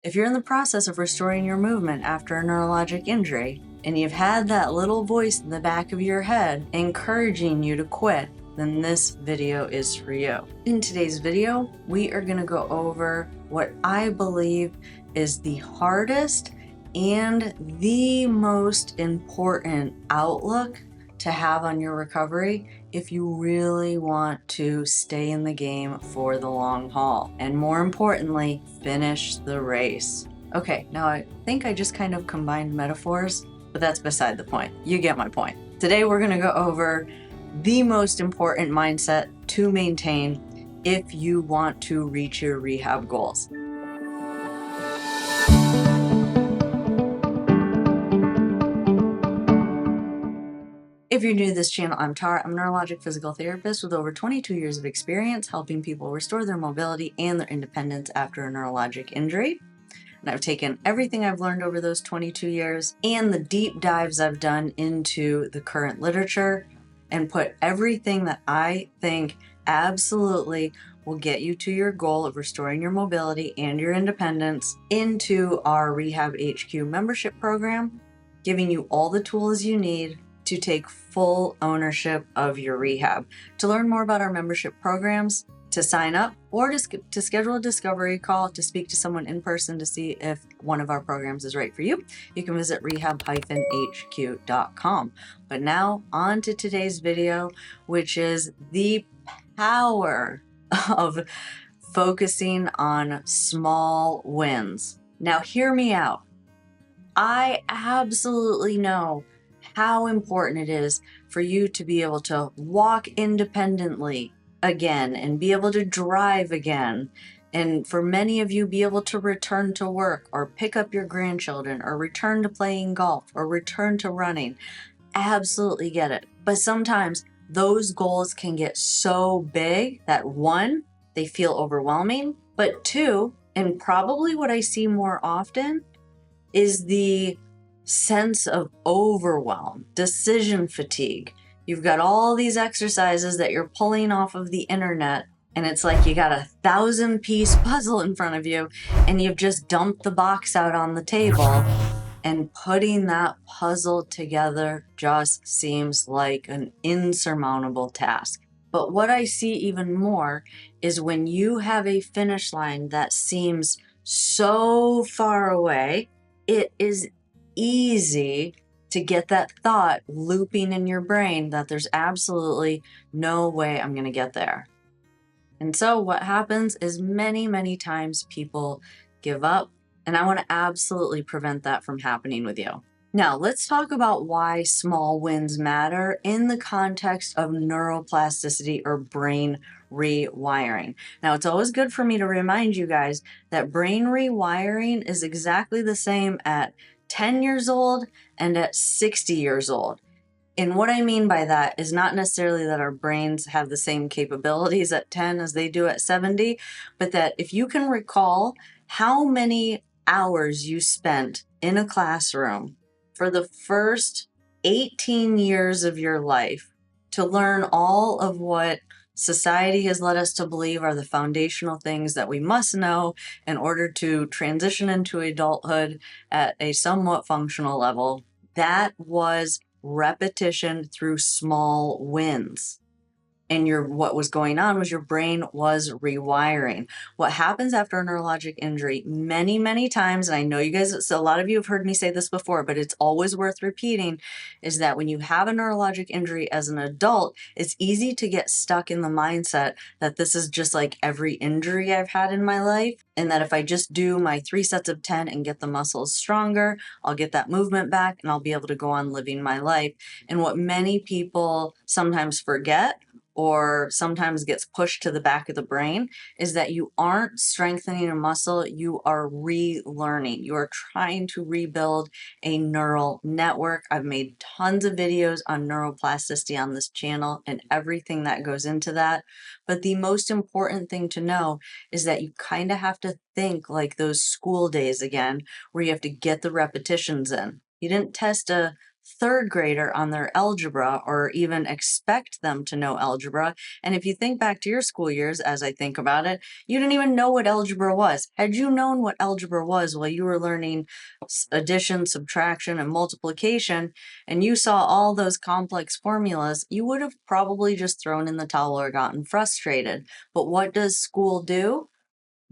If you're in the process of restoring your movement after a neurologic injury, and you've had that little voice in the back of your head encouraging you to quit, then this video is for you. In today's video, we are going to go over what I believe is the hardest and the most important outlook to have on your recovery if you really want to stay in the game for the long haul, and more importantly, finish the race. Okay, now I think I just kind of combined metaphors, but that's beside the point. You get my point. Today we're going to go over the most important mindset to maintain if you want to reach your rehab goals. If you're new to this channel, I'm Tara. I'm a neurologic physical therapist with over 22 years of experience helping people restore their mobility and their independence after a neurologic injury. And I've taken everything I've learned over those 22 years and the deep dives I've done into the current literature and put everything that I think absolutely will get you to your goal of restoring your mobility and your independence into our Rehab HQ membership program, giving you all the tools you need to take full ownership of your rehab. To learn more about our membership programs, to sign up, or to schedule a discovery call to speak to someone in person to see if one of our programs is right for you, you can visit rehab-hq.com. But now on to today's video, which is the power of focusing on small wins. Now hear me out. I absolutely know how important it is for you to be able to walk independently again and be able to drive again. And for many of you, be able to return to work or pick up your grandchildren or return to playing golf or return to running. Absolutely get it. But sometimes those goals can get so big that one, they feel overwhelming, but two, and probably what I see more often, is the sense of overwhelm, decision fatigue. You've got all these exercises that you're pulling off of the internet, and it's like you got a 1,000-piece puzzle in front of you, and you've just dumped the box out on the table, and putting that puzzle together just seems like an insurmountable task. But what I see even more is when you have a finish line that seems so far away, it is easy to get that thought looping in your brain that there's absolutely no way I'm going to get there. And so what happens is many times people give up, and I want to absolutely prevent that from happening with you. Now, let's talk about why small wins matter in the context of neuroplasticity or brain rewiring. Now, it's always good for me to remind you guys that brain rewiring is exactly the same at 10 years old and at 60 years old. And what I mean by that is not necessarily that our brains have the same capabilities at 10 as they do at 70, but that if you can recall how many hours you spent in a classroom for the first 18 years of your life to learn all of what society has led us to believe are the foundational things that we must know in order to transition into adulthood at a somewhat functional level, that was repetition through small wins. And what was going on was your brain was rewiring. What happens after a neurologic injury many times, and I know you guys, so a lot of you have heard me say this before, but it's always worth repeating, is that when you have a neurologic injury as an adult, it's easy to get stuck in the mindset that this is just like every injury I've had in my life, and that if I just do my 3 sets of 10 and get the muscles stronger, I'll get that movement back and I'll be able to go on living my life. And what many people sometimes forget, or sometimes gets pushed to the back of the brain, is that you aren't strengthening a muscle, you are relearning. You are trying to rebuild a neural network. I've made tons of videos on neuroplasticity on this channel and everything that goes into that. But the most important thing to know is that you kind of have to think like those school days again, where you have to get the repetitions in. You didn't test a third grader on their algebra or even expect them to know algebra. And if you think back to your school years, as I think about it, you didn't even know what algebra was. Had you known what algebra was while you were learning addition, subtraction, and multiplication, and you saw all those complex formulas, you would have probably just thrown in the towel or gotten frustrated. But what does school do?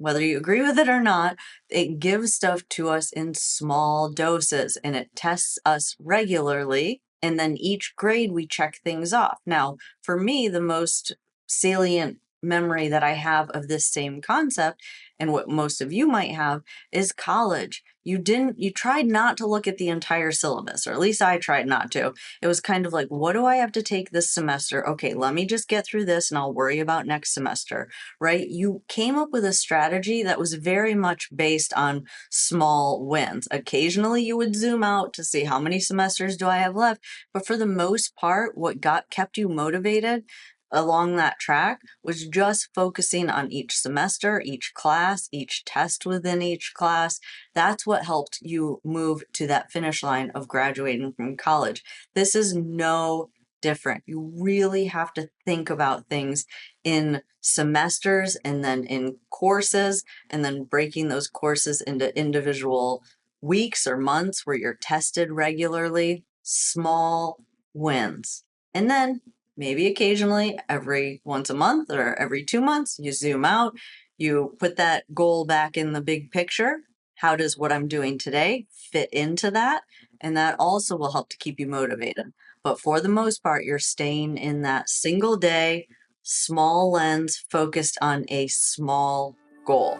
Whether you agree with it or not, it gives stuff to us in small doses and it tests us regularly. And then each grade we check things off. Now, for me, the most salient memory that I have of this same concept, and what most of you might have, is college. You tried not to look at the entire syllabus, or at least I tried not to. It was kind of like, what do I have to take this semester? Okay, let me just get through this and I'll worry about next semester, right? You came up with a strategy that was very much based on small wins. Occasionally you would zoom out to see how many semesters do I have left, but for the most part, what kept you motivated along that track was just focusing on each semester, each class, each test within each class. That's what helped you move to that finish line of graduating from college. This is no different. You really have to think about things in semesters and then in courses, and then breaking those courses into individual weeks or months where you're tested regularly. Small wins. And then maybe occasionally, every once a month or every 2 months, you zoom out, you put that goal back in the big picture. How does what I'm doing today fit into that? And that also will help to keep you motivated. But for the most part, you're staying in that single day, small lens focused on a small goal.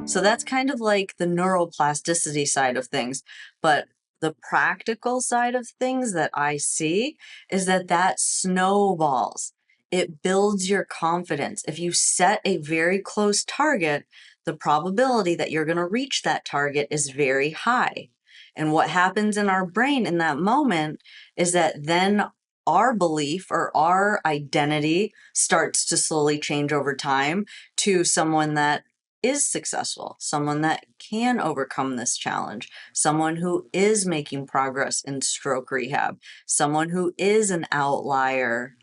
So that's kind of like the neuroplasticity side of things. But the practical side of things that I see is that snowballs. It builds your confidence. If you set a very close target, the probability that you're going to reach that target is very high. And what happens in our brain in that moment is that then our belief or our identity starts to slowly change over time to someone that is successful, someone that can overcome this challenge, someone who is making progress in stroke rehab, someone who is an outlier,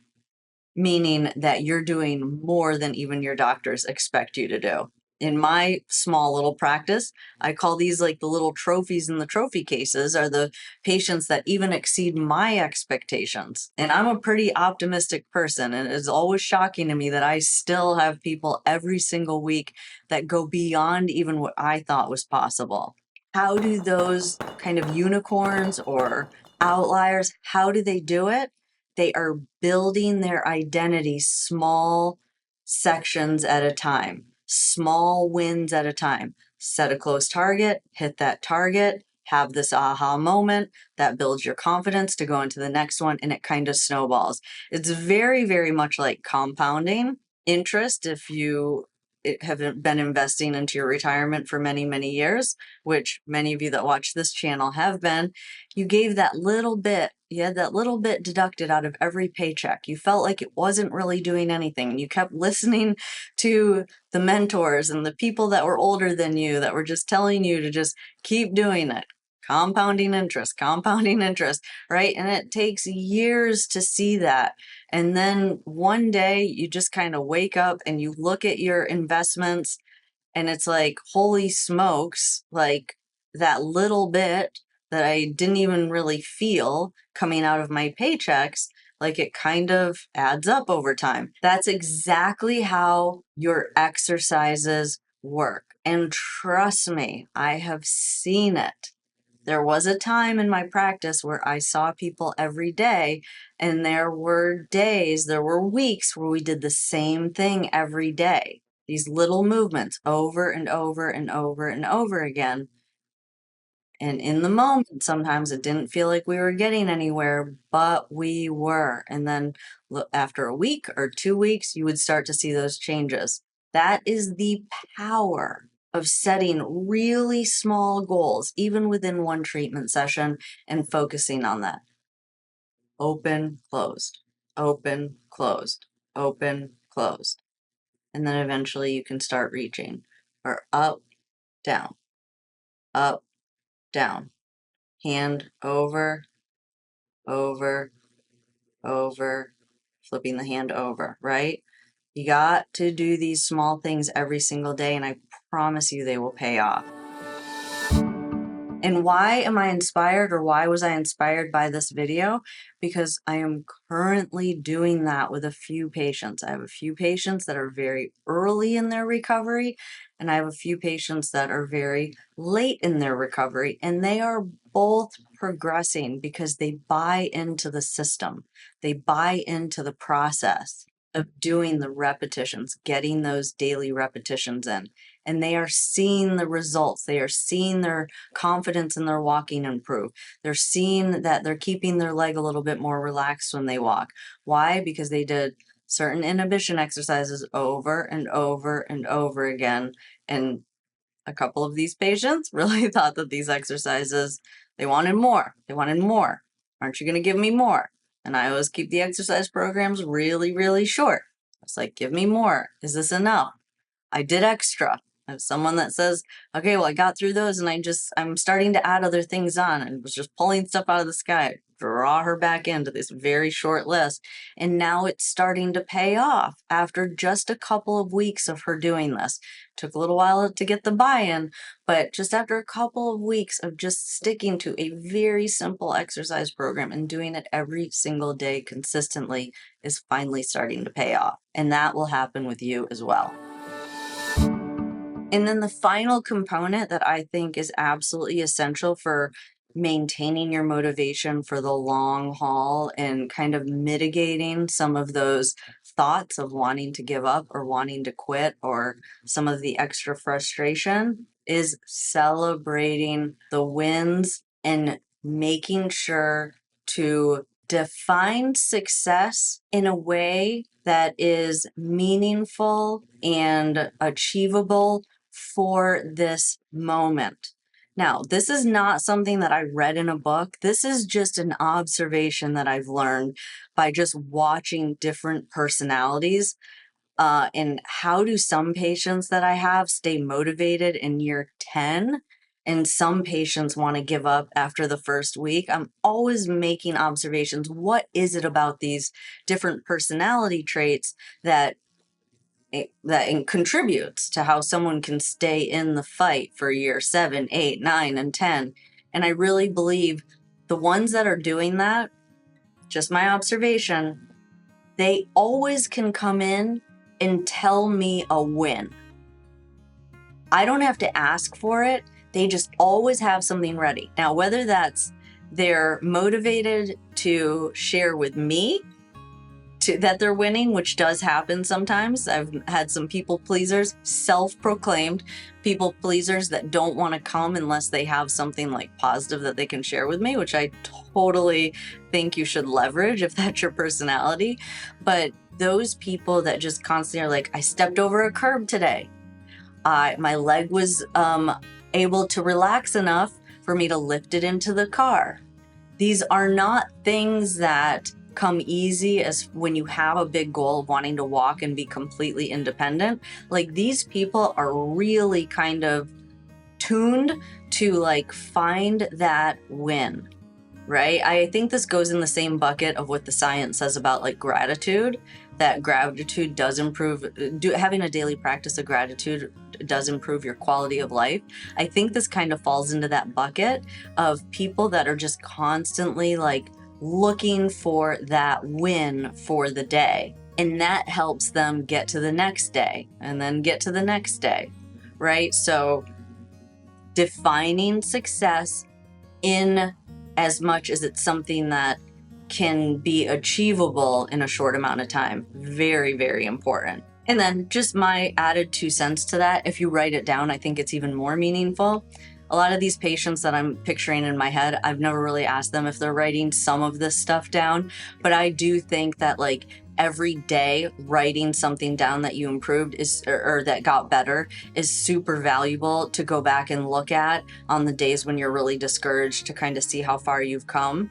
meaning that you're doing more than even your doctors expect you to do. In my small little practice, I call these like the little trophies in the trophy cases are the patients that even exceed my expectations. And I'm a pretty optimistic person, and it's always shocking to me that I still have people every single week that go beyond even what I thought was possible. How do those kind of unicorns or outliers, how do they do it? They are building their identity small sections at a time, small wins at a time. Set a close target, hit that target, have this aha moment that builds your confidence to go into the next one, and it kind of snowballs. It's very, very much like compounding interest if you have been investing into your retirement for many, many years, which many of you that watch this channel have been. You gave that little bit, you had that little bit deducted out of every paycheck. You felt like it wasn't really doing anything. And you kept listening to the mentors and the people that were older than you that were just telling you to just keep doing it. Compounding interest, right? And it takes years to see that. And then one day you just kind of wake up and you look at your investments and it's like, holy smokes, like that little bit that I didn't even really feel coming out of my paychecks, like it kind of adds up over time. That's exactly how your exercises work. And trust me, I have seen it. There was a time in my practice where I saw people every day, and there were days, there were weeks where we did the same thing every day. These little movements over and over and over and over again. And in the moment, sometimes it didn't feel like we were getting anywhere, but we were. And then after a week or 2 weeks, you would start to see those changes. That is the power of setting really small goals, even within one treatment session, and focusing on that. Open, closed, open, closed, open, closed. And then eventually you can start reaching or up, down, hand over, over, over, flipping the hand over, right? You got to do these small things every single day, and I promise you they will pay off. And why am I inspired, or why was I inspired by this video? Because I am currently doing that with a few patients. I have a few patients that are very early in their recovery, and I have a few patients that are very late in their recovery, and they are both progressing because they buy into the system. They buy into the process of doing the repetitions, getting those daily repetitions in, and they are seeing the results. They are seeing their confidence in their walking improve. They're seeing that they're keeping their leg a little bit more relaxed when they walk. Why? Because they did certain inhibition exercises over and over and over again. And a couple of these patients really thought that these exercises, they wanted more. They wanted more. Aren't you going to give me more? And I always keep the exercise programs really, really short. It's like, give me more. Is this enough? I did extra. I have someone that says, okay, well, I got through those and I'm starting to add other things on, and was just pulling stuff out of the sky. Draw her back into this very short list. And now it's starting to pay off after just a couple of weeks of her doing this. Took a little while to get the buy-in, but just after a couple of weeks of just sticking to a very simple exercise program and doing it every single day consistently is finally starting to pay off. And that will happen with you as well. And then the final component that I think is absolutely essential for maintaining your motivation for the long haul and kind of mitigating some of those thoughts of wanting to give up or wanting to quit or some of the extra frustration is celebrating the wins and making sure to define success in a way that is meaningful and achievable for this moment. Now, this is not something that I read in a book. This is just an observation that I've learned by just watching different personalities. And how do some patients that I have stay motivated in year 10? And some patients want to give up after the first week. I'm always making observations. What is it about these different personality traits that contributes to how someone can stay in the fight for year 7, 8, 9, and 10? And I really believe the ones that are doing that, just my observation, they always can come in and tell me a win. I don't have to ask for it. They just always have something ready. Now, whether that's they're motivated to share with me that they're winning, which does happen sometimes. I've had some people pleasers, self-proclaimed people pleasers, that don't want to come unless they have something like positive that they can share with me, which I totally think you should leverage if that's your personality. But those people that just constantly are like, I stepped over a curb today. My leg was able to relax enough for me to lift it into the car. These are not things that come easy as when you have a big goal of wanting to walk and be completely independent. Like, these people are really kind of tuned to like find that win, right? I think this goes in the same bucket of what the science says about like gratitude, that gratitude does improve, having a daily practice of gratitude does improve your quality of life. I think this kind of falls into that bucket of people that are just constantly like looking for that win for the day. And that helps them get to the next day and then get to the next day, right? So defining success in as much as it's something that can be achievable in a short amount of time. Very, very important. And then just my added 2 cents to that, if you write it down, I think it's even more meaningful. A lot of these patients that I'm picturing in my head, I've never really asked them if they're writing some of this stuff down, but I do think that like every day writing something down that you improved is, or that got better, is super valuable to go back and look at on the days when you're really discouraged, to kind of see how far you've come.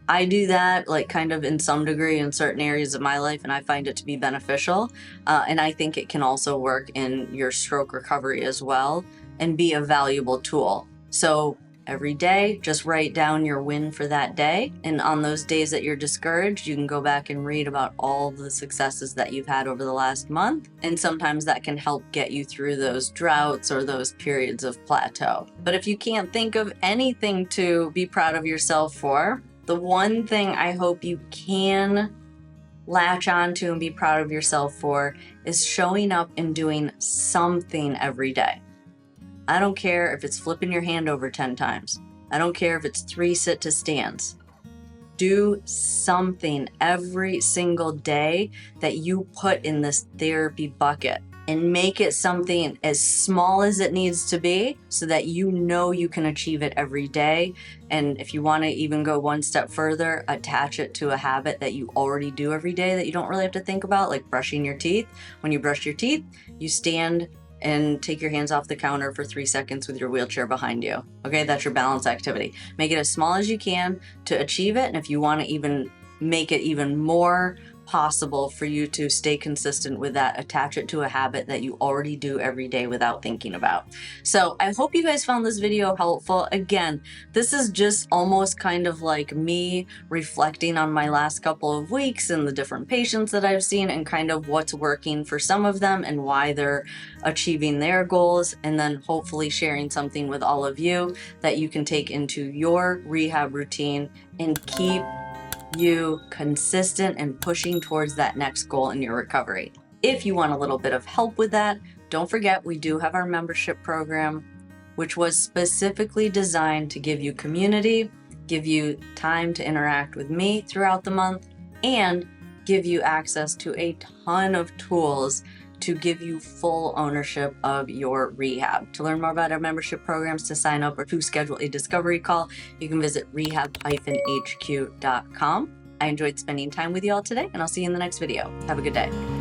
I do that like kind of in some degree in certain areas of my life, and I find it to be beneficial. And I think it can also work in your stroke recovery as well and be a valuable tool. So every day. Just write down your win for that day. And on those days that you're discouraged, you can go back and read about all the successes that you've had over the last month. And sometimes that can help get you through those droughts or those periods of plateau. But if you can't think of anything to be proud of yourself for, the one thing I hope you can latch onto and be proud of yourself for is showing up and doing something every day. I don't care if it's flipping your hand over 10 times. I don't care if it's 3 sit to stands. Do something every single day that you put in this therapy bucket, and make it something as small as it needs to be so that you know you can achieve it every day. And if you want to even go one step further, attach it to a habit that you already do every day that you don't really have to think about, like brushing your teeth. When you brush your teeth, you stand and take your hands off the counter for 3 seconds with your wheelchair behind you. Okay, that's your balance activity. Make it as small as you can to achieve it. And if you want to even make it even more possible for you to stay consistent with that, attach it to a habit that you already do every day without thinking about. So I hope you guys found this video helpful. Again, this is just almost kind of like me reflecting on my last couple of weeks and the different patients that I've seen and kind of what's working for some of them and why they're achieving their goals, and then hopefully sharing something with all of you that you can take into your rehab routine and keep you consistent and pushing towards that next goal in your recovery. If you want a little bit of help with that, don't forget we do have our membership program, which was specifically designed to give you community, give you time to interact with me throughout the month, and give you access to a ton of tools to give you full ownership of your rehab. To learn more about our membership programs, to sign up, or to schedule a discovery call, you can visit rehab-hq.com. I enjoyed spending time with you all today, and I'll see you in the next video. Have a good day.